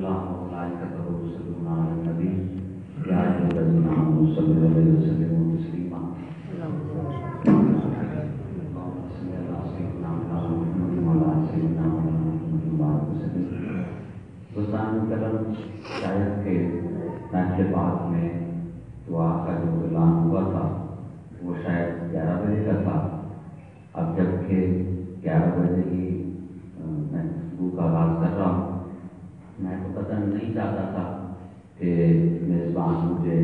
اللہ و ملائکتہ یصلون علی النبی یا ایھا الذین آمنوا صلوا علیہ وسلموا تسلیما دوستان کرم، شاید کہ محفل پاک میں دعا کا جو اعلان ہوا تھا وہ شاید 11 بجے کا تھا. اب جب کہ 11 بجے ہی میں گفتگو کا آغاز کر رہا ہوں. میں تو قطعاً نہیں چاہتا تھا کہ میزبان مجھے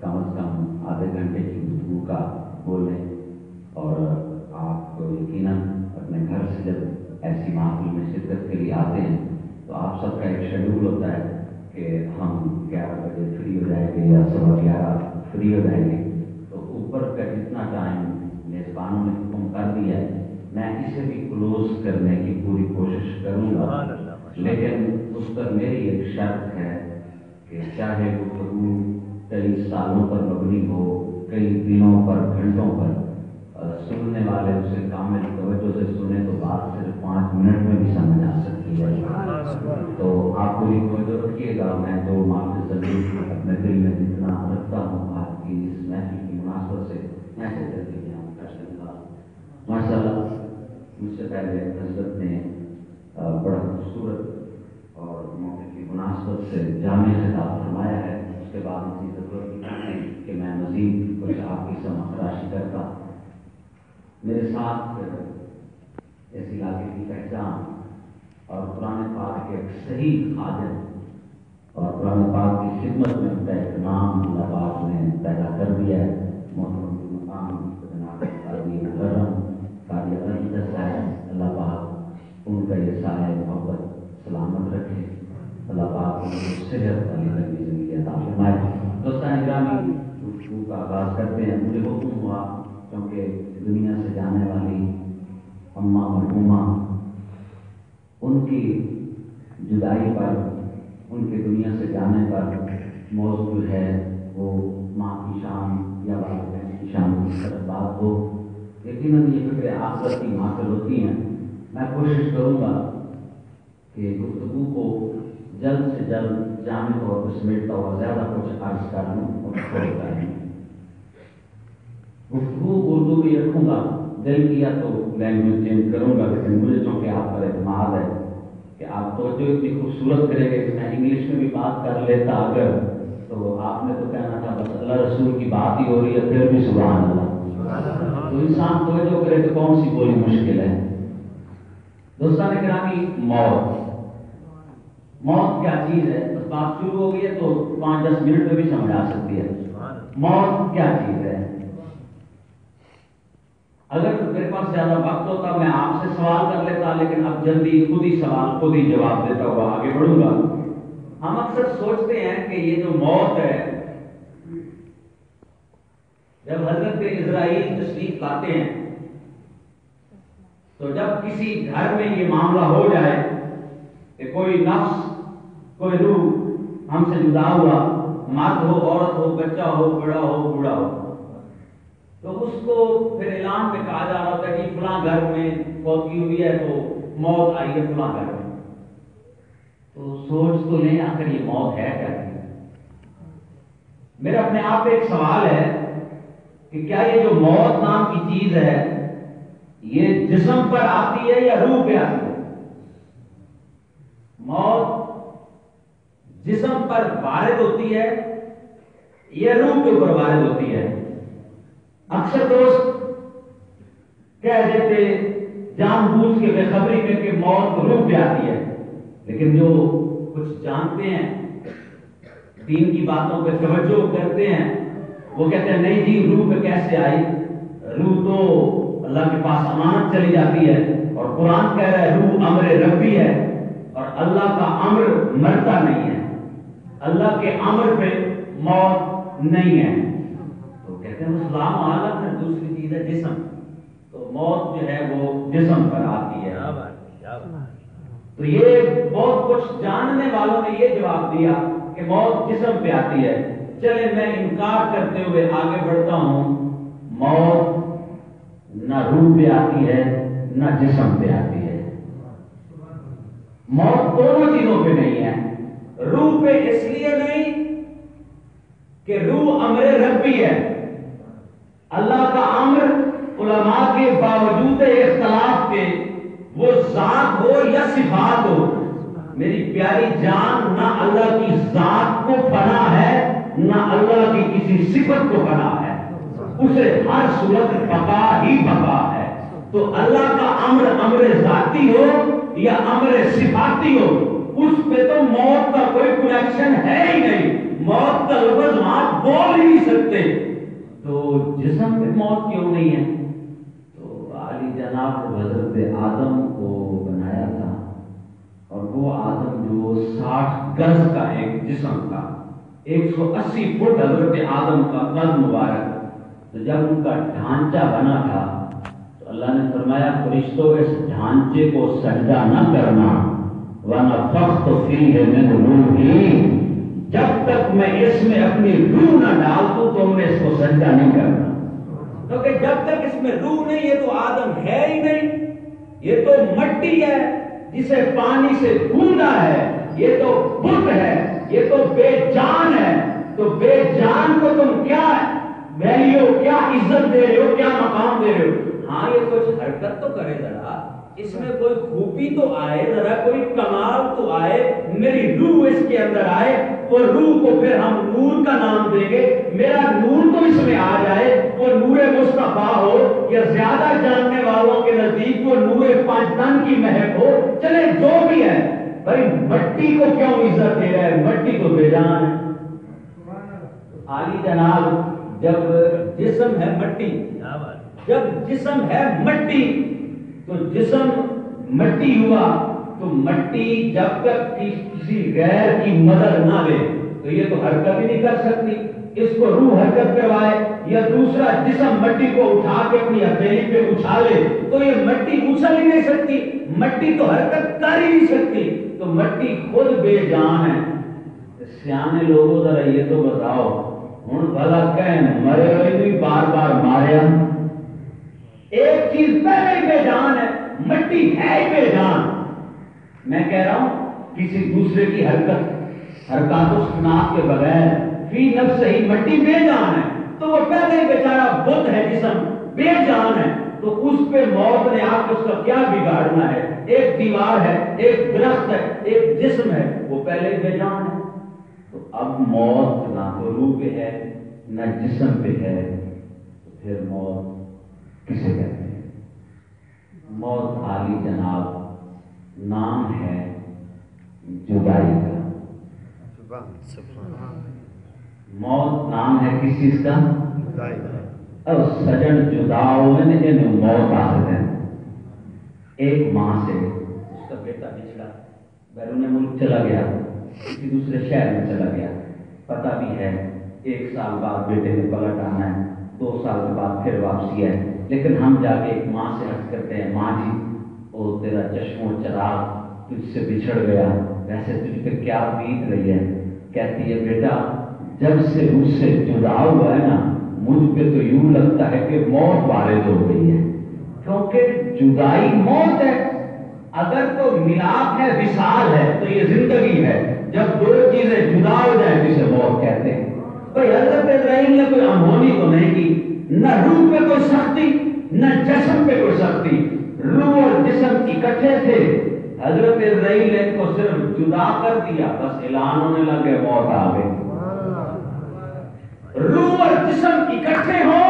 کم از کم آدھے گھنٹے کی گفتگو کا بولیں، اور آپ یقیناً اپنے گھر سے جب ایسی محفل میں شرکت کے لیے آتے ہیں تو آپ سب کا ایک شیڈول ہوتا ہے کہ ہم 11 بجے فری ہو جائیں گے یا 11:15 فری ہو جائیں گے. تو اوپر کا جتنا ٹائم میزبانوں نے حکم کر دیا ہے میں اسے بھی کلوز کرنے کی پوری کوشش کروں گا، لیکن اس پر میری ایک شرط ہے کہ چاہے گفتگو کئی سالوں پر مبنی ہو، کئی دنوں پر، گھنٹوں پر، سننے والے اسے کامل توجہ سے سنیں تو بات صرف 5 منٹ میں بھی سمجھ آ سکتی ہے. تو آپ پوری توجہ رکھیے گا. میں جو معافی ضرور اپنے دل میں جتنا رکھتا ہوں آپ کی اس محفل کی مناسبت سے میں سے جلدی بیان کر دوں گا. ماشاء اللہ مجھ سے پہلے حضرت نے بڑا خوبصورت اور موقع کی مناسبت سے جامع خطاب فرمایا ہے. اس کے بعد مجھے ضرورت نہیں کہ میں مزید کچھ آپ کی سمجھ تراشی کرتا. میرے ساتھ اس علاقے کی پہچان اور قرآن پاک کے ایک صحیح خادم اور قرآن پاک کی خدمت میں ان کا اہتمام اللہ پاک نے پیدا کر دیا ہے. محمد مقام جناب قاضی محرم قاضی الحمد صاحب، اللہ پاک ان کا یہ سایہ محبت سلامت رکھے. اللہ پاک ان کو صحت علی لمبی زندگی عطا فرمائے. دوستان گرامی، گفتگو کا آغاز کرتے ہیں. مجھے حکم ہوا کیونکہ دنیا سے جانے والی اماں مرحومہ، ان کی جدائی پر، ان کے دنیا سے جانے پر موضوع ہے وہ ماں کی شان یا والدین کی شان کی طرف بات ہو. یقیناً یہ فکر آخرت کی محفل ہوتی ہیں. میں کوشش کروں گا کہ گفتگو کو جلد سے جلد جامع طور پر سمیٹتا ہوا زیادہ کچھ عرض کر لوں اور چھوڑ کر لوں. گفتگو اردو بھی رکھوں گا، دل کیا تو لینگویج چینج کروں گا، لیکن مجھے چونکہ آپ پر اعتماد ہے کہ آپ توجہ اتنی خوبصورت کریں گے کہ میں انگلش میں بھی بات کر لیتا اگر تو آپ نے تو کہنا تھا بس اللہ رسول کی بات ہی ہو رہی ہے پھر بھی سبحان اللہ. تو انسان توجہ کرے تو کون سی بولی مشکل ہے. دوستان گرامی، موت کیا چیز ہے؟ بس بات شروع ہو گئی ہے تو 5-10 منٹ میں بھی سمجھ آ سکتی ہے. موت کیا چیز ہے؟ اگر میرے پاس زیادہ وقت ہوتا میں آپ سے سوال کر لیتا، لیکن اب جلدی خود ہی سوال خود ہی جواب دیتا ہوا آگے بڑھوں گا. ہم اکثر سوچتے ہیں کہ یہ جو موت ہے، جب حضرت اسرائیل تشریف لاتے ہیں تو جب کسی گھر میں یہ معاملہ ہو جائے کہ کوئی نفس، کوئی روح ہم سے جدا ہوا، مرد ہو، عورت ہو، بچہ ہو، بڑا ہو، بوڑھا ہو، تو اس کو پھر اعلان میں کہا جا رہا ہوتا ہے کہ فلاں گھر میں فوتگی ہوئی ہے تو موت آئی ہے فلاں گھر میں. تو سوچ تو لیں آخر یہ موت ہے کیا؟ میرا اپنے آپ پہ ایک سوال ہے کہ کیا یہ جو موت نام کی چیز ہے یہ جسم پر آتی ہے یا روح پہ آتی ہے؟ موت جسم پر وارد ہوتی ہے یا روح کے اوپر وارد ہوتی ہے؟ اکثر دوست کہہ دیتے جان بوجھ کے بے خبری میں کہ موت روح پہ آتی ہے، لیکن جو کچھ جانتے ہیں، دین کی باتوں پہ توجہ کرتے ہیں، وہ کہتے ہیں نہیں جی روح پہ کیسے آئی؟ روح تو اللہ کے پاس امانت چلی جاتی ہے، اور قرآن کہہ رہا ہے روح امر ربی ہے، اور اللہ کا امر مرتا نہیں ہے، اللہ کے امر پہ موت نہیں ہے. تو کہتے ہیں اسلام عالم ہے، دوسری چیز ہے جسم. تو موت جو ہے وہ جسم پر آتی ہے. تو یہ بہت کچھ جاننے والوں نے یہ جواب دیا کہ موت جسم پہ آتی ہے. چلے میں انکار کرتے ہوئے آگے بڑھتا ہوں. موت نہ روح پہ آتی ہے نہ جسم پہ آتی ہے. موت دونوں چیزوں پہ نہیں ہے. روح پہ اس لیے نہیں کہ روح امر ربی ہے. اللہ کا امر علماء کے باوجود اختلاف کے وہ ذات ہو یا صفات ہو. میری پیاری جان، نہ اللہ کی ذات کو پناہ ہے نہ اللہ کی کسی صفت کو پناہ ہے. اسے ہر صورت بقا ہی بقا ہے. تو اللہ کا امر ذاتی ہو یا امر صفاتی ہو، اس پہ تو موت کا کوئی کنیکشن ہے ہی نہیں. موت کا لفظ وہاں بول ہی نہیں سکتے. تو جسم پہ موت کیوں نہیں ہے؟ تو عالی جناب نے حضرت آدم کو بنایا تھا، اور وہ آدم جو 60 گز کا ایک جسم تھا، 180 فٹ حضرت آدم کا قد مبارک. تو جب ان کا ڈھانچہ بنا تھا تو اللہ نے فرمایا فرشتوں اس ڈھانچے کو سجدہ نہ کرنا، وَنَفَخْتُ فِيهِ مِنْ رُوحِي، جب تک میں اس میں اپنی روح نہ ڈال دوں تم نے اس کو سجدہ نہیں کرنا. کیونکہ جب تک اس میں روح نہیں، یہ تو آدم ہے ہی نہیں. یہ تو مٹی ہے جسے پانی سے گوندا ہے. یہ تو بت ہے، یہ تو بے جان ہے. تو بے جان کو تم کیا ویلیو، کیا عزت دے رہے ہو، کیا مقام دے رہے ہو؟ ہاں یہ کچھ حرکت تو کرے ذرا، اس میں کوئی خوبی تو آئے، ذرا کوئی کمال تو آئے، میری روح اس کے اندر آئے. وہ روح کو پھر ہم نور کا نام دیں گے. میرا نور تو اس میں آ جائے، وہ نور مصطفیٰ ہو یا زیادہ جاننے والوں کے نزدیک وہ نور 5 تن کی مہک ہو. چلے جو بھی ہے، بھائی مٹی کو کیوں عزت دے رہا ہے؟ مٹی تو بے جان ہے. عالی جناب جب جسم ہے مٹی، جب جسم ہے مٹی تو جسم مٹی ہوا. تو مٹی جب تک کسی غیر کی مدد نہ لے تو یہ تو حرکت ہی نہیں کر سکتی. اس کو روح حرکت کروائے یا دوسرا جسم مٹی کو اٹھا کے اپنی ہتھیلی پہ اچھالے تو یہ مٹی اچھل ہی نہیں سکتی. مٹی تو حرکت کر ہی نہیں سکتی. تو مٹی خود بے جان ہے. سیانے لوگوں ذرا یہ تو بتاؤ، ہوں بھلا کہیں مرے ہوئے بھی بار بار ماریا. ایک چیز پہلے ہی بے جان ہے، مٹی ہے ہی بے جان. میں کہہ رہا ہوں کسی دوسرے کی حرکات و سکنات کے بغیر فی نفس ہی مٹی بے جان ہے. تو وہ پہلے ہی بیچارہ بت ہے، جسم بے جان ہے. تو اس پہ موت نے آپ اس کا کیا بگاڑنا ہے؟ ایک دیوار ہے، ایک درخت ہے، ایک جسم ہے، وہ پہلے ہی بے جان ہے. تو اب موت نہ تو روح پہ ہے نہ جسم پہ ہے، تو پھر موت کسے کہتے ہیں؟ موت عالی جناب نام ہے جدائی کا. موت نام ہے کس چیز کا؟ اور سجن جدا ہوئے ان موت آخر ہے. ایک ماں سے اس کا بیٹا بچڑا بیرون ملک چلا گیا، کسی دوسرے شہر میں چلا گیا. پتہ بھی ہے 1 سال بعد بیٹے نے پلٹ آنا ہے، 2 سال کے بعد پھر واپسی ہے. لیکن ہم جا کے ایک ماں سے عرض کرتے ہیں ماں جی وہ تیرا چشم و چراغ تجھ سے بچھڑ گیا، ویسے تجھ پہ کیا بیت رہی ہے؟ کہتی ہے بیٹا جب سے مجھ سے جدا ہوا ہے نا، مجھ پہ تو یوں لگتا ہے کہ موت وارد ہو گئی ہے. کیونکہ جدائی موت ہے. اگر تو ملاپ ہے، وصال ہے، تو یہ زندگی ہے. جب 2 چیزیں جدا ہو جائیں جسے موت کہتے ہیں. کوئی حضرت ابراہیم نے کوئی انہونی تو نہیں کی، نہ روح پہ کوئی سختی نہ جسم پہ کوئی سختی. روح اور جسم اکٹھے تھے. حضرت ابراہیم نے ان کو صرف جدا کر دیا، بس اعلان ہونے لگے موت آ گئی. روح اور جسم اکٹھے ہو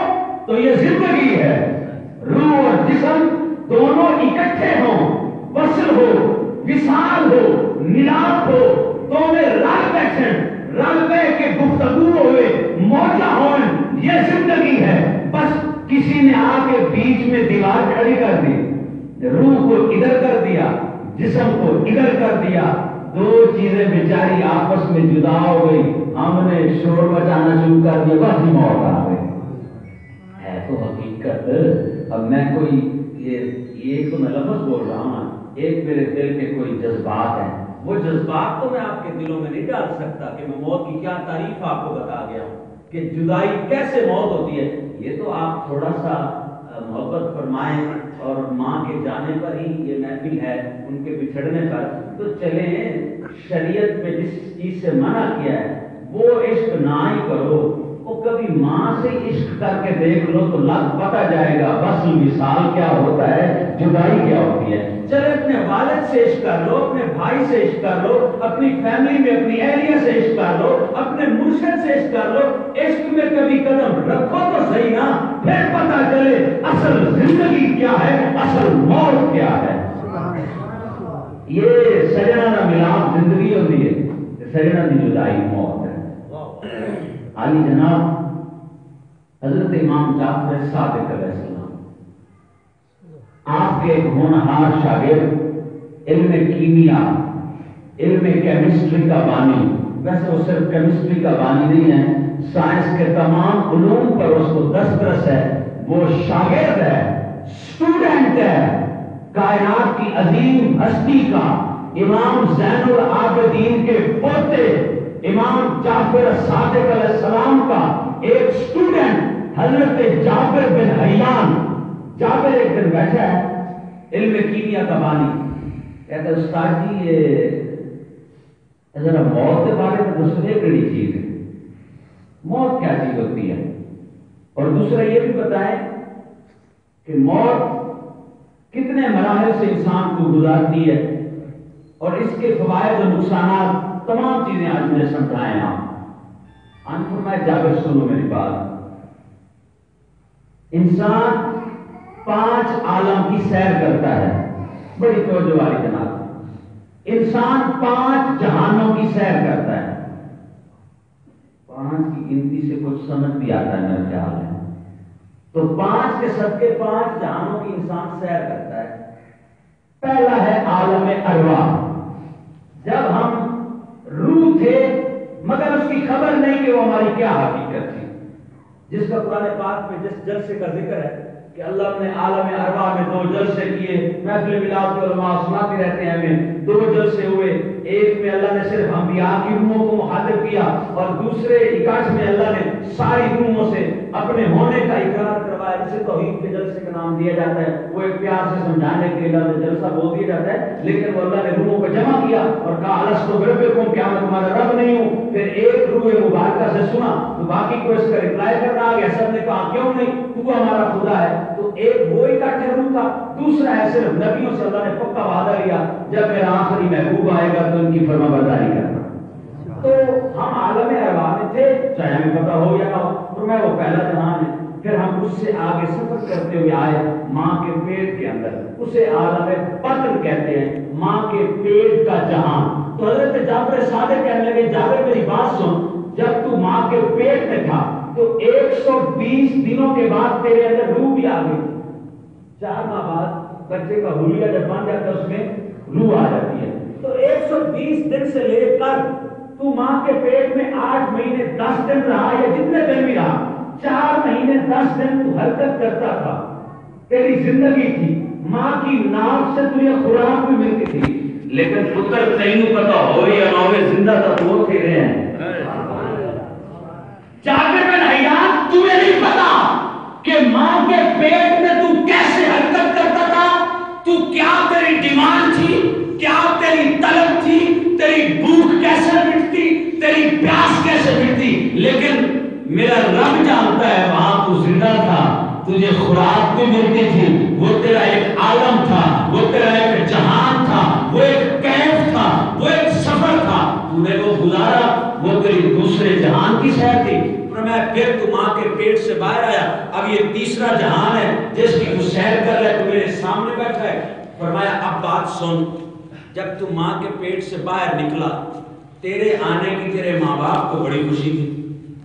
تو یہ زندگی ہے. روح اور جسم دونوں اکٹھے ہوں، وصل ہو، وصال ہو، ملاپ ہو، دونوں رل بیٹھیں، رل بے کے گفتگو ہوئے، موجہ ہوئیں، یہ زندگی ہے. بس کسی نے آ کے بیچ میں دیوار کھڑی کر دی، روح کو ادھر کر دیا، جسم کو ادھر کر دیا. 2 چیزیں بیچاری آپس میں جدا ہو گئی. ہم نے شور مچانا شروع کر دیا، بس موت آ گئی. ہے تو حقیقت. اب میں کوئی یہ تو میں لفظ بول رہا ہوں، ایک میرے دل کے کوئی جذبات ہیں، وہ جذبات تو میں آپ کے دلوں میں نہیں ڈال سکتا کہ میں موت کی کیا تعریف آپ کو بتا گیا ہوں کہ جدائی کیسے موت ہوتی ہے. یہ تو آپ تھوڑا سا محبت فرمائیں اور ماں کے جانے پر ہی یہ محفل ہے، ان کے بچھڑنے پر، تو چلیں شریعت میں جس چیز سے منع کیا ہے وہ عشق نہ ہی کرو، وہ کبھی ماں سے عشق کر کے دیکھ لو تو لگ پتا جائے گا وصل وصال کیا ہوتا ہے، جدائی کیا ہوتی ہے۔ چلے اپنے والد سے عشق کر لو، اپنے بھائی سے عشق کر لو، اپنی فیملی میں اپنی اہلیہ سے عشق کر لو، اپنے مرشد سے عشق کر لو، عشق میں کبھی قدم رکھو تو صحیح نا، پھر پتا چلے اصل زندگی کیا ہے، اصل موت کیا ہے۔ یہ سجنا دا ملاپ زندگی ہوتی ہے، سجنا دی جدائی موت ہے۔ علی جناب حضرت امام جعفر صادق علیہ السلام آپ کے ایک ہونہار شاگرد، علم کیمیا، علم کیمسٹری کا بانی، ویسے وہ صرف کیمسٹری کا بانی نہیں ہے، سائنس کے تمام علوم پر اس کو دسترس ہے، وہ شاگرد ہے، اسٹوڈنٹ ہے کائنات کی عظیم ہستی کا، امام زین العابدین کے پوتے امام جعفر صادق علیہ السلام کا ایک اسٹوڈنٹ حضرت جابر بن حیان۔ جابر ایک دن بیٹھا ہے، علم کیمیا کا بانی، کہتا ہے استاد جی یہ ذرا موت کے بارے میں دوسرے کڑی چیز ہے، موت کیا چیز ہوتی ہے، اور دوسرا یہ بھی بتائیں کہ موت کتنے مراحل سے انسان کو گزارتی ہے، اور اس کے فوائد و نقصانات تمام چیزیں آج مجھے سمجھائیں آپ۔ فرمائے جابر سنو میری بات، انسان 5 عالم کی سیر کرتا ہے، بڑی توجہ والی جناب، انسان 5 جہانوں کی سیر کرتا ہے، 5 کی گنتی سے کچھ سمجھ بھی آتا ہے میرا خیال ہے، تو 5 کے سب کے 5 جہانوں کی انسان سیر کرتا ہے۔ پہلا ہے عالم ارواح، جب ہم روح تھے مگر اس کی خبر نہیں کہ وہ ہماری کیا حقیقت تھی، جس کا قرآن پاک میں جس جلسے کا ذکر ہے کہ اللہ نے عالم ارواح میں 2 جلسے کیے، محفل میلاد کے علماء سناتے رہتے ہیں ہمیں، 2 جلسے ہوئے، ایک میں اللہ نے صرف انبیاء کی روحوں کو مخاطب کیا، اور دوسرے 61 میں اللہ نے ساری روحوں سے اپنے ہونے کا اقرار کروایا، جسے توحید کے جلسے کا نام دیا جاتا ہے، وہ ایک پیار سے سمجھانے کے لیے اللہ نے جلسہ بول دیا جاتا ہے، لیکن وہ اللہ نے روحوں کو جمع کیا اور کہا الستو بربکم، کیا میں تمہارا رب نہیں ہوں؟ پھر ایک روح مبارکہ سے سنا تو باقی کو اس کا رپلائی کرنا آ گیا، سب نے کہا کیوں نہیں، تو ہمارا خدا ہے۔ تو ایک وہ اکٹھے روح تھا، دوسرا ہے صرف نبیوں سے اللہ نے پکا وعدہ لیا جب میرا آخری محبوب آئے گا تو ان کی فرما برداری کرنا۔ تو ہم عالم ارواح میں تھے، چاہے ہمیں پتا ہو یا نہ ہو، اور میں وہ پہلا جہان ہے، پھر ہم اس سے آگے سفر کرتے ہوئے آئے ماں کے پیٹ کے اندر، اسے عالم بطن کہتے ہیں، ماں کے پیٹ کا جہان۔ تو حضرت جعفر صادق کہنے لگے جابر میری بات سن، جب تو ماں کے پیٹ میں تھا تو 120 دنوں کے بعد تیرے اندر روح بھی آ گئی، 4 ماہ بعد بچے کا حلیہ جب بن جاتا ہے اس میں روح آ جاتی ہے، تو 120 دن سے لے کر تو ماں کے پیٹ میں 8 مہینے 10 دن رہا یا جتنے دن بھی رہا، 4 مہینے 10 دن تو حرکت کرتا تھا، تیری زندگی تھی، ماں کی ناک سے تجھے خوراک بھی ملتی تھی، لیکن پتر تینوں پتا ہو یا نہ ہو زندہ تو وہ تیرے ہیں۔ جابر بن حیان تمہیں نہیں پتا کہ ماں کے پیٹ میں تو کیسے حرکت کرتا تھا، تو کیا تیری ڈیمانڈ تھی، کیا تیری طلب تھی، تیری بھوک کیسے مٹتی، تیری پیاس کیسے مٹتی، لیکن میرا رب جانتا ہے وہاں تو زندہ تھا، تجھے خوراک بھی ملتی تھی، وہ تیرا ایک عالم تھا، وہ تیرا ایک جہان تھا، وہ ایک کیف تھا، وہ ایک سفر تھا، تو نے وہ گزارا، وہ تیری دوسرے جہان کی سیر تھی۔ میں پھر تو ماں کے پیٹ سے باہر آیا، اب یہ تیسرا جہان ہے جس کی تو سیر کر رہا ہے، تو میرے سامنے بیٹھا ہے۔ فرمایا اب بات سن، جب تو ماں کے پیٹ سے باہر نکلا، تیرے آنے کی تیرے ماں باپ کو بڑی خوشی تھی،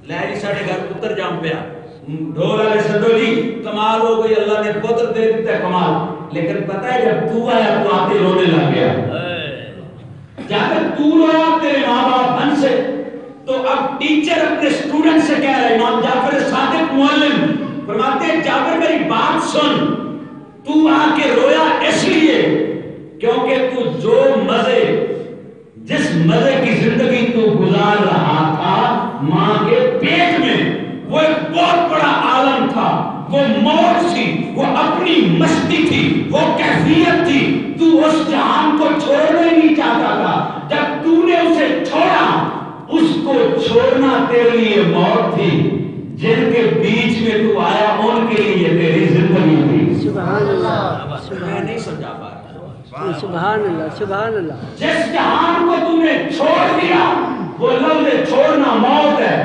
لہری ساڑھے گھر پتر جام پیا، ڈھول والے سدو جی کمال ہو گئی، اللہ نے پتر دے دیتا ہے کمال، لیکن پتہ ہے جب تو آیا تو آتے رونے لگ گیا، جب تو رویا تیرے ماں باپ ہن سے، تو اب ٹیچر اپنے اسٹوڈنٹ سے کہہ رہے، امام جعفر صادق معلم فرماتے ہیں جابر میری بات سن، تو آ کے رویا اس لیے کیونکہ تو جو مزے، جس مزے کی زندگی تو گزار رہا تھا ماں کے پیٹ میں، وہ ایک بہت بڑا عالم تھا، وہ موت سی، وہ اپنی مستی تھی، وہ کیفیت تھی، تو اس جہان کو چھوڑنا ہی نہیں چاہتا تھا. جب تو نے اسے چھوڑا، اس کو چھوڑنا تیرے لیے موت تھی. جن کے بیچ میں تو آیا ان کے لیے تیری زندگی تھی. سبحان اللہ. میں نہیں سمجھا پا رہا. سبحان اللہ. سبحان اللہ. جس جہان کو تو نے چھوڑ دیا، وہ لفظ چھوڑنا موت ہے.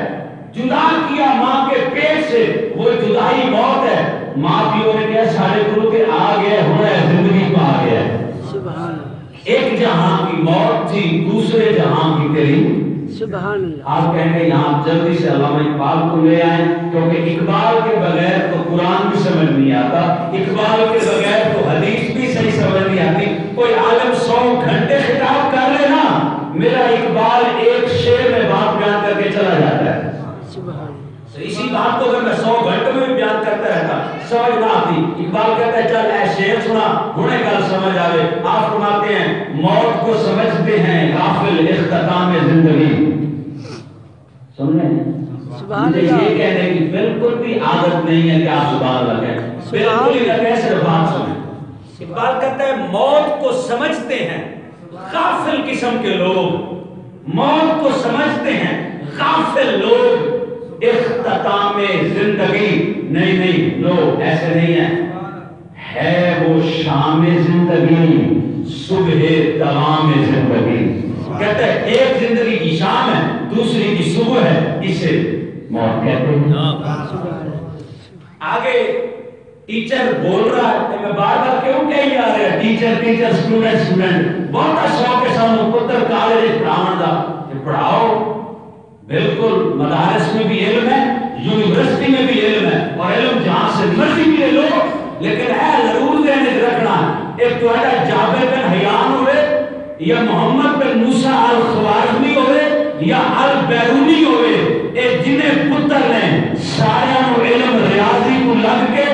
جدا کیا ماں کے پیٹ سے، وہ جدائی موت ہے. ماں پیو نے کہا سارے گرو کے آ گئے ہوئے زندگی پا گیا. سبحان اللہ. ایک جہاں کی موت تھی، دوسرے جہاں کی تیری. سبحان اللہ. آپ کہیں گے یہاں جلدی سے علامہ اقبال کو لے آئیں، کیونکہ اقبال کے بغیر تو قرآن بھی سمجھ نہیں آتا، اقبال کے بغیر تو حدیث بھی صحیح سمجھ نہیں آتی. کوئی عالم 100 گھنٹے خطاب کر لے نا، میرا اقبال ایک شعر میں بات بیان کر کے چلا جاتا ہے. اسی بات کو اگر میں 100 گھنٹوں میں بھی بیان کرتا رہتا سمجھ نہ آتی. اقبال کہتا ہے چل اے شعر سنا ہنے گل سمجھ آوے. آپ فرماتے ہیں موت کو سمجھتے ہیں غافل اختتام زندگی. سن رہے ہیں؟ مجھے یہ کہنے کی بالکل بھی عادت نہیں ہے کہ آپ سبحان اللہ کہیں، بالکل ہی نہ کہیں، صرف بات سنیں. اقبال کہتا ہے موت کو سمجھتے ہیں غافل قسم کے لوگ، موت کو سمجھتے ہیں غافل لوگ، اختتام زندگی نہیں لوگ ایسے نہیں ہے وہ شام زندگی صبح دوام زندگی. کہتا ہے ایک زندگی کی شام ہے، دوسری کی صبح ہے، اسے موت کہتے ہیں. آگے ٹیچر بول رہا ہے کہ میں بار بار کیوں کہی جا رہا ہے ٹیچر اسٹوڈنٹ بہت شوق ہے سانو پتر کالج پڑھاؤن دا کہ پڑھاؤ. بالکل مدارس میں بھی علم ہے، یونیورسٹی میں بھی علم ہے، اور علم جہاں سے مرضی بھی لے لو، لیکن ہے ضرور ذہن رکھنا ایک تو جابر بن حیان ہوئے یا محمد بن موسیٰ الخوارزمی ہوئے یا البیرونی ہوئے، اے جنہیں پتر نے سارے علم ریاضی کو لگ کے،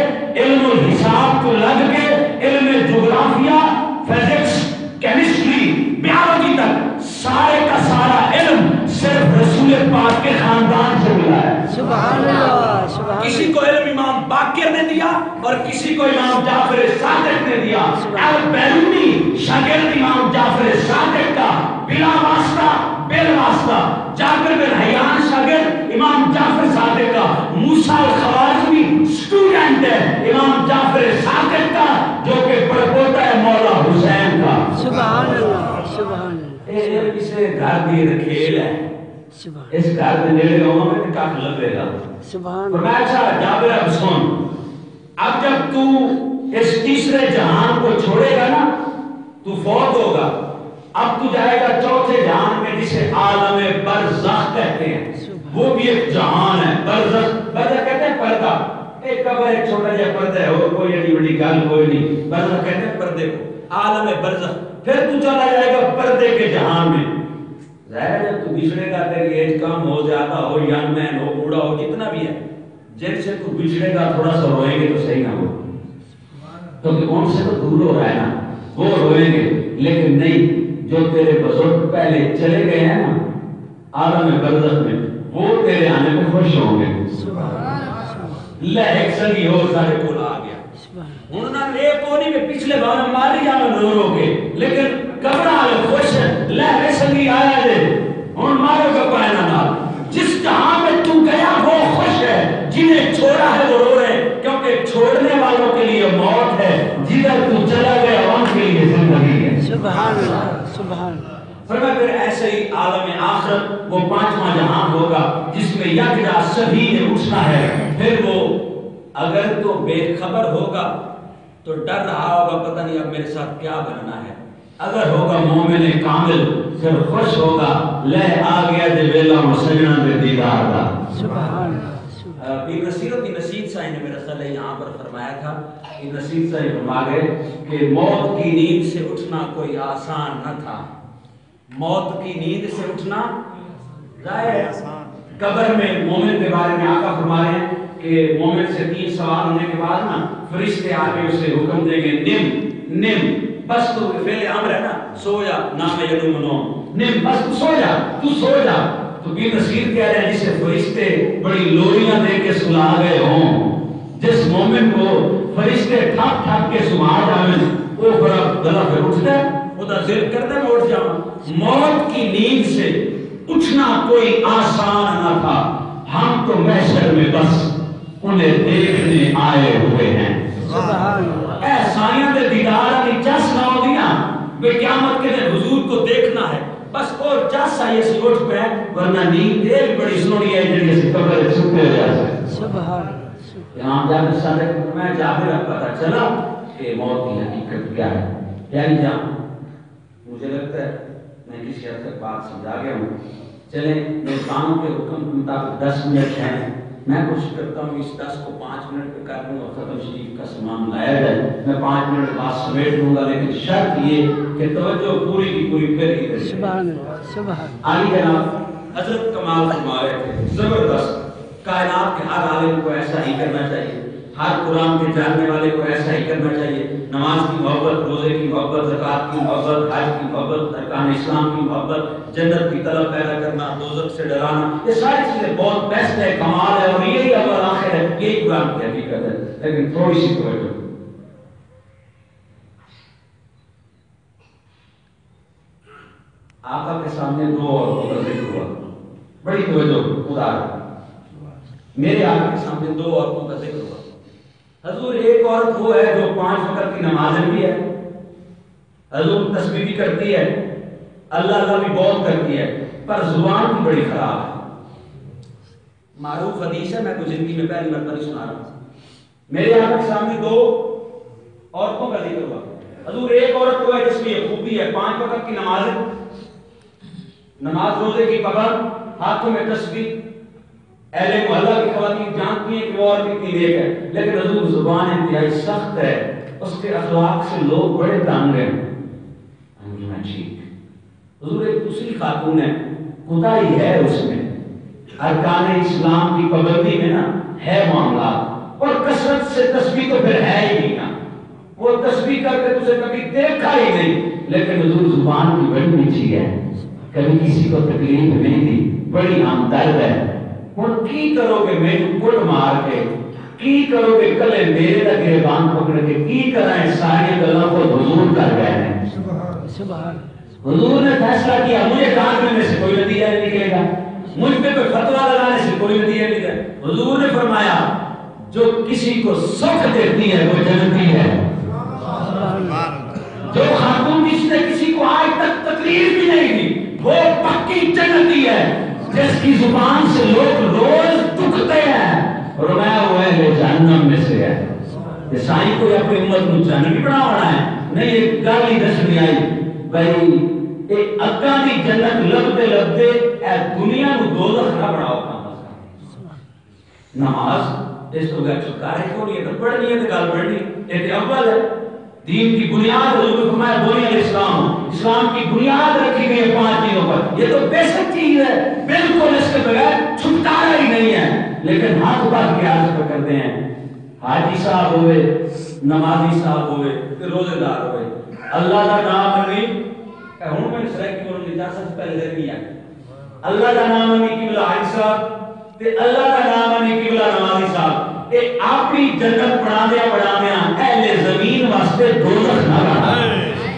علم الحساب کو لگ کے، علم جغرافیہ، فزکس، کیمسٹری، بیالوجی تک سارے کا سارا علم صرف رسول پاک کے خاندان سے ملا ہے. سبحان اللہ. سبحان. کسی کو علم امام باقر نے دیا اور کسی کو امام جعفر صادق نے دیا. البیرونی شاگرد امام جعفر صادق کا بلا واسطہ بل واسطہ، جابر بن حیان شاگرد امام جعفر صادق کا، موسیٰ الخوارزمی اسٹوڈنٹ ہے امام جعفر صادق کا جو کہ پڑپوتا ہے مولا حسین کا. سبحان اللہ. سبحان اللہ. اسے گھر دی کھیل ہے، اس گھر دے نیڑے ہوگا میں کاک لگے گا. سبحان. فرمایا اچھا جابر اب سن، اب جب تو اس تیسرے جہان کو چھوڑے گا نا تو فوت ہوگا، اب تو جائے گا چوتھے جہان میں جسے عالم برزخ کہتے ہیں. وہ بھی ایک جہان ہے. برزخ کہتے ہیں پردہ، ایک قبر ایک چھوٹا جا پردہ ہے، اور کوئی ایڈی بڑی گل کوئی نہیں. برزخ کہتے ہیں پردے کو، عالم برزخ. پھر تو چلا جائے گا پردے کے جہان میں. ظاہر ہے تو بچھڑے گا، تیری ایج کم ہو جاتا ہو، ینگ مین ہو، بوڑھا ہو، جتنا بھی ہے، جن سے تو بچھڑے گا تھوڑا سا روئیں گے تو صحیح نہ ہو، کیونکہ ان سے تو دور ہو رہا ہے نا، وہ روئیں گے. لیکن نہیں، جو تیرے بزرگ پہلے چلے گئے ہیں نا عالم برزخ میں، وہ تیرے آنے میں خوش ہوں گے. لے ایک سنگی ہو سارے کول آ گیا. انہوں نے ایک کونی میں پچھلے بار ماری جانا رو رو کے، لیکن کبرا آئے خوش ہے. لے ایک سنگی آیا دے ان مارو کا پہنا نال. جس جہاں میں تو گیا وہ خوش ہے، جنہیں چھوڑا ہے وہ رو رہے، کیونکہ چھوڑنے والوں کے لیے موت ہے، جدھر تو چلا گیا ان کے لیے زندگی ہے. سبحان اللہ. سبحان. فرمایا پھر ایسے ہی عالم آخرت وہ پانچواں جہان ہوگا جس میں یکجا سبھی نے اٹھنا ہے. پھر وہ اگر تو بے خبر ہوگا تو ڈر رہا ہوگا پتہ نہیں اب میرے ساتھ کیا بننا ہے. اگر ہوگا مومن کامل پھر خوش ہوگا، لے آ گیا دے ویلا مسجنہ دے دیدار دا. سبحان. پیر نصیر الدین نصیر صاحب نے میرا خیال ہے یہاں پر فرمایا تھا، پیر نصیر صاحب فرما گئے کہ موت کی نیند سے اٹھنا کوئی آسان نہ تھا. موت کی نیند سے اٹھنا ظاہر ہے. قبر میں مومن کے بارے میں آقا فرما رہے ہیں کہ مومن سے 3 سوال ہونے کے بعد نا فرشتے آ کے اسے حکم دیں گے نم بس تو فعل امر ہے نا، سو جا، نام ینوم نوم، نم بس تو سو جا. تو پیر نصیر کہہ رہے ہیں جسے فرشتے بڑی لوریاں دے کے سلا گئے ہوں، جس مومن کو فرشتے ٹھپ ٹھپ کے سما جاویں وہ بڑا گلا پھر اٹھتا ہے وہ دا دل کرتا ہے میں اٹھ جاواں. موت کی نیند سے اٹھنا کوئی آسان نہ تھا. ہم تو محشر میں بس انہیں دیکھنے آئے ہوئے ہیں. سبحان اللہ. اے سائیاں دے دیدار کی چس نہ ہو دیاں بے قیامت کے دن حضور کو دیکھنا ہے بس اور چس آئیے سی اٹھ پہ ورنہ نیند ایک بڑی سنونی ہے جنہی سے قبر چھپے ہو جاتے. سبحان امام جابر صادق میں جابر اب پتہ چلا کہ موت کی حقیقت کیا ہے. یعنی جان مجھے لگتا ہے میں کسی حد تک بات سمجھا گیا ہوں. چلیں میزبانوں کے حکم کے مطابق 10 منٹ ہیں. میں کوشش کرتا ہوں اس 10 کو 5 منٹ پہ کر دوں اور ختم شریف کا سامان لایا جائے. میں 5 منٹ بعد سمیٹ دوں گا لیکن شرط یہ کہ توجہ پوری کی پوری پھر ہی کرے. سبحان اللہ. سبحان علی جناب حضرت کمال فرما رہے تھے زبردست. کائنات کے ہر عالم کو ایسا ہی کرنا چاہیے. ہر قرآن کے جاننے والے کو ایسا ہی کرنا چاہیے. نماز کی محبت, روزے کی محبت, زکوٰۃ کی محبت, حج کی محبت, ارکان اسلام کی محبت, جنت کی طلب پیدا کرنا, دوزخ سے ڈرانا, یہ ساری چیزیں بہت بیسٹ ہے, کمال ہے اور یہی اول آخر ہے. یہی قرآن کی حقیقت ہے. لیکن تھوڑی سی توجہ آقا کے سامنے 2 عورتوں کا ذکر ہوا. بڑی توجہ خدا رہا. میرے آقا کے سامنے 2 عورتوں کا ذکر ہوا. حضور ایک عورت وہ ہے جو 5 وقت کی نمازیں بھی ہے, حضور تسبیح بھی کرتی ہے, اللہ بھی بہت کرتی ہے, پر زبان کی بڑی خراب ہے. معروف حدیث ہے, میں تو زندگی میں پہلی مرتبہ نہیں سنا رہا ہوں. میرے آقا کے سامنے 2 عورتوں کا ذکر ہوا. حضور ایک عورت وہ ہے جس میں یہ خوبی ہے 5 وقت کی نمازیں, نماز روزے کی پابند, ہاتھوں میں تسبیح. اہل محلہ کی خواتین جانتی ہیں کہ وہ عورت کتنی نیک ہے, لیکن حضور زبان انتہائی سخت ہے. اس کے اخلاق سے لوگ بڑے تنگ ہیں. حضور ایک دوسری خاتون ہے, خدائی ہے اس میں, ارکان اسلام کی پابندی میں نا ہے معاملات, اور کثرت سے تسبیح تو پھر ہے ہی نہیں نا. وہ تسبیح کرتے تجھے کبھی دیکھا ہی نہیں, لیکن حضور زبان کی بڑی میٹھی ہے, کبھی کسی کو تکلیف نہیں دی, بڑی ہمدرد ہے. ہن کی کرو گے مینوں کٹ مار کے, کی کرو گے کلے میرے دا گریبان پکڑ کے, کی کرائیں ساری گلاں کو حضور کر گئے ہیں. سبحان. حضور نے فیصلہ کیا مجھے ڈانٹنے میں سے کوئی نتیجہ نہیں نکلے گا, مجھ پہ کوئی فتویٰ لگانے سے کوئی نتیجہ نہیں نکلے گا. حضور نے فرمایا جو کسی کو سکھ دیتی ہے وہ جنتی ہے. جو خاتون جس نے کسی کو آج تک تکلیف بھی نہیں دی وہ پکی جنتی ہے. جس کی زبان سے لوگ روز دکھتے ہیں رویا ہوا ہے جہنم میں سے ہے. یہ سائیں کوئی اپنی امت کو جہنمی بنا ہونا ہے نہیں, ایک گل ہی دس نہیں آئی بھائی ایک اگاں دی جنت لبتے لبتے اے دنیا نو دوزخ نہ بناؤ. نماز اس تو گھر چھٹکارے کیوں نہیں ہے, تو پڑھنی ہے تو گل پڑھنی, یہ تو اول ہے. دین کی بنیاد حضور نے فرمایا بنی الاسلام, اسلام کی بنیاد رکھی گئی ہے 5 چیزوں پر. یہ تو بیسک چیز ہے, بالکل اس کے بغیر چھٹکارا ہی نہیں ہے. لیکن ہاتھ بات کے عرض پر کرتے ہیں حاجی صاحب ہوئے, نمازی صاحب ہوئے, روزے دار ہوئے, اللہ کا نام نہیں ہوں میں سرائے کی بولوں اجازت سے پہلے دیر نہیں ہے. اللہ کا نام نہیں قبلہ حاجی صاحب تے اللہ کا نام نہیں قبلہ نمازی صاحب, اے اپنی جنت بنا دیا اہل زمین واسطے دوزخ نہ بنا.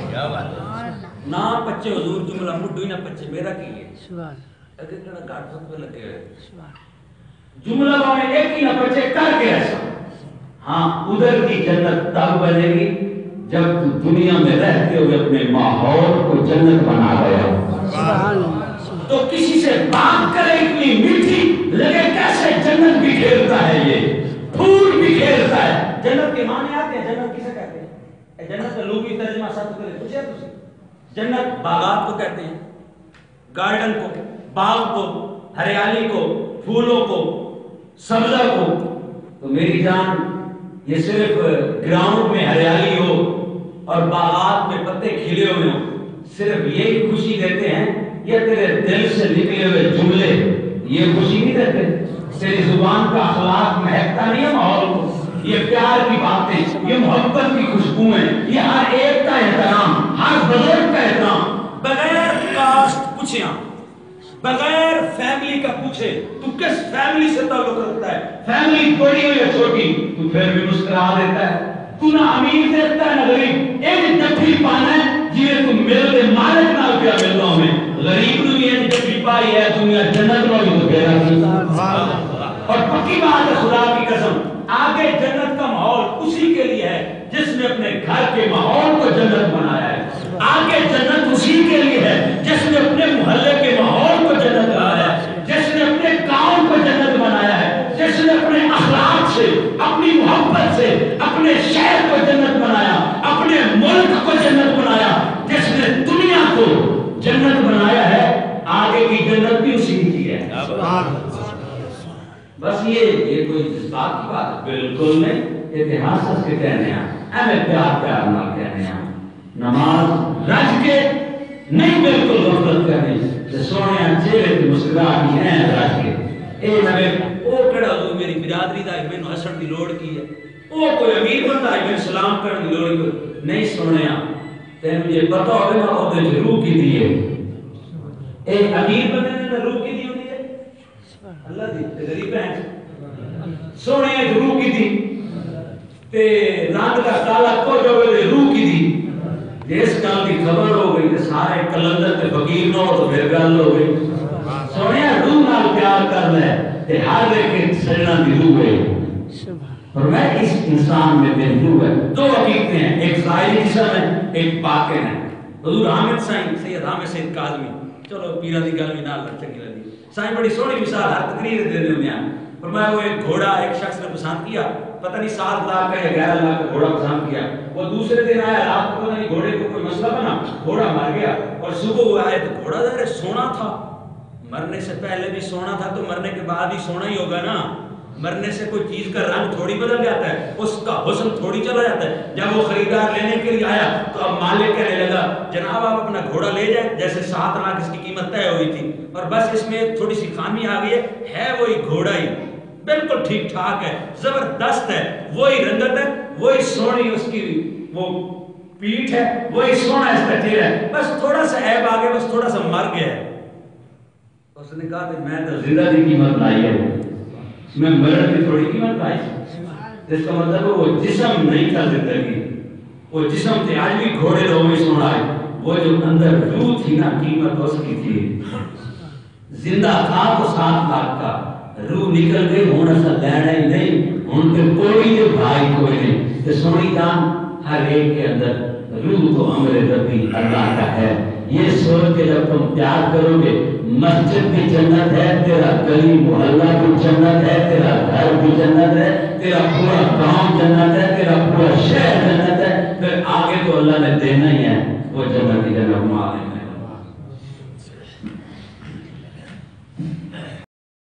کیا بات ہے, نہ پچے حضور جملہ مڈو ہی نہ پچے میرا کی ہے. سبحان. اگر کڑا گاٹ پہ لگے ہوئے سبحان. جملہ میں ایک ہی نہ پچے کر کے ایسا. ہاں ادھر کی جنت تب بنے گی جب تو دنیا میں رہتے ہوئے اپنے ماحول کو جنت بنا گیا. سبحان. تو کسی سے بات کرے اتنی میٹھی لگے کیسے جنت بھی کھیلتا ہے, یہ پھول بھی کھیلتا ہے. جنت کے معنی آتے ہیں, جنت کسے کہتے ہیں؟ جنت کا لغوی ترجمہ سب کو پوچھے تسی. جنت باغات کو کہتے ہیں, گارڈن کو, باغ کو, ہریالی کو, پھولوں کو, سبزہ کو. تو میری جان یہ صرف گراؤنڈ میں ہریالی ہو اور باغات میں پتے کھلے ہوئے ہوں صرف یہی خوشی دیتے ہیں, یا تیرے دل سے نکلے ہوئے جملے یہ خوشی نہیں دیتے؟ تیری زبان کا اخلاق مہکتا نہیں ہے ماحول کو, یہ پیار کی باتیں, یہ محبت کی خوشبوئیں, یہ ہر ایک کا احترام, ہر بزرگ کا احترام, بغیر کاسٹ پوچھیاں, بغیر فیملی کا پوچھے تو کس فیملی سے تعلق رکھتا ہے، فیملی بڑی ہو یا چھوٹی، تو پھر بھی مسکرا دیتا ہے. تو نہ امیر دیکھتا ہے نہ غریب. ایک ڈبی پانا ہے جی تو میرے مالک نہ کیا ملتا ہوں میں غریب نو یہ ڈبی پائی ہے دنیا جنت نو بھی تو پھیرا کی. اور پکی بات ہے خدا کی قسم، آگے جنت کا ماحول اسی کے لیے ہے جس نے اپنے گھر کے ماحول کو جنت بنایا ہے. آگے جنت اسی کے لیے ہے جس نے اپنے محلے کے ماحول کو جنت بنایا ہے، جس نے اپنے گاؤں کو جنت بنایا ہے، جس نے اپنے اخلاق سے، اپنی محبت سے اپنے شہر کو جنت بنایا، اپنے ملک کو جنت بنایا، جس نے دنیا کو جنت بنایا ہے. آگے کی جنت بھی اسی کی ہے. بس یہ کوئی جذبات کی بات بالکل نہیں. اتہاس کے کہنے ہیں ہمیں پیار پیار نہ کہنے ہیں، نماز رج کے نہیں بالکل غفلت کرنی. سونے چہرے کی مسکراہٹ ہے رج کے اے نبی او کڑا حضور میری برادری دا میں ہسن دی لوڑ کی ہے، او کوئی امیر بندہ ہے میں سلام کرن دی لوڑ کی نہیں. سونے تے مجھے پتہ ہوے نا او دے روح کی دی ہے. اے امیر بندے نے روح کی دی ہوندی ہے اللہ دی تے غریب ہے سونے روح کی دی تے رنگ دا کالا کو جو روح کی دی. جس گل کی خبر ہو گئی تے سارے کلندر تے فقیر نو تو پھر گل ہو گئی. سونے روح نال پیار کر لے تے ہر ایک سجنا دی روح ہے. اور میں اس انسان میں میری روح ہے. دو حقیقتیں ہیں، ایک ظاہری جسم ہے، ایک باطن ہے. حضور حامد سائیں سید حامد سید کاظمی چلو پیرا دی گل بھی نال چنگی لگی. سائیں بڑی سونی مثال ہر تقریر دے دے ہیں. فرمایا وہ ایک گھوڑا ایک شخص نے پسند کیا، پتہ نہیں 7 لاکھ کا یا 11 لاکھ کا گھوڑا پسند کیا. وہ دوسرے دن آیا، رات کو پتہ نہیں گھوڑے کو کوئی مسئلہ بنا، گھوڑا مر گیا. اور صبح وہ آئے تو گھوڑا ظاہر سونا تھا، مرنے سے پہلے بھی سونا تھا تو مرنے کے بعد بھی سونا ہی ہوگا نا. مرنے سے کوئی چیز کا رنگ تھوڑی بدل جاتا ہے، اس کا حسن تھوڑی چلا جاتا ہے. جب وہ خریدار لینے کے لیے آیا تو اب مالک کہنے لگا جناب آپ اپنا گھوڑا لے جائیں، جیسے 7 لاکھ اس کی قیمت طے ہوئی تھی اور بس اس میں تھوڑی سی خامی آ گئی ہے وہی گھوڑا ہی بالکل ٹھیک ٹھاک ہے، زبردست ہے، وہی رنگت ہے، وہی سونی اس کی وہ پیٹھ ہے، وہی سونا اس کا چہرہ ہے، بس تھوڑا سا عیب آ گیا، بس تھوڑا سا مر گیا ہے. اس نے کہا کہ میں تو زندہ کی قیمت لائی ہے، میں مرد کی تھوڑی قیمت لائی. اس کا مطلب وہ جسم نہیں تھا زندگی، وہ جسم تھے. آج بھی گھوڑے لوگ میں سونا ہے، وہ جو اندر روح تھی نا قیمت اس کی تھی. زندہ تھا تو 7 لاکھ کا، روح نکل گئی ہوں ایسا لینا ہی نہیں، ان کے کوئی جو بھائی کوئی نہیں. تو سونی جان ہر ایک کے اندر روح تو امر ربی اللہ کا ہے. یہ سوچ کے جب تم پیار کرو گے مسجد بھی جنت ہے، تیرا گلی محلہ بھی جنت ہے، تیرا گھر بھی جنت ہے، تیرا پورا گاؤں جنت ہے، تیرا پورا شہر جنت ہے. پھر آگے تو اللہ نے دینا ہی ہے وہ جنت کی جنت.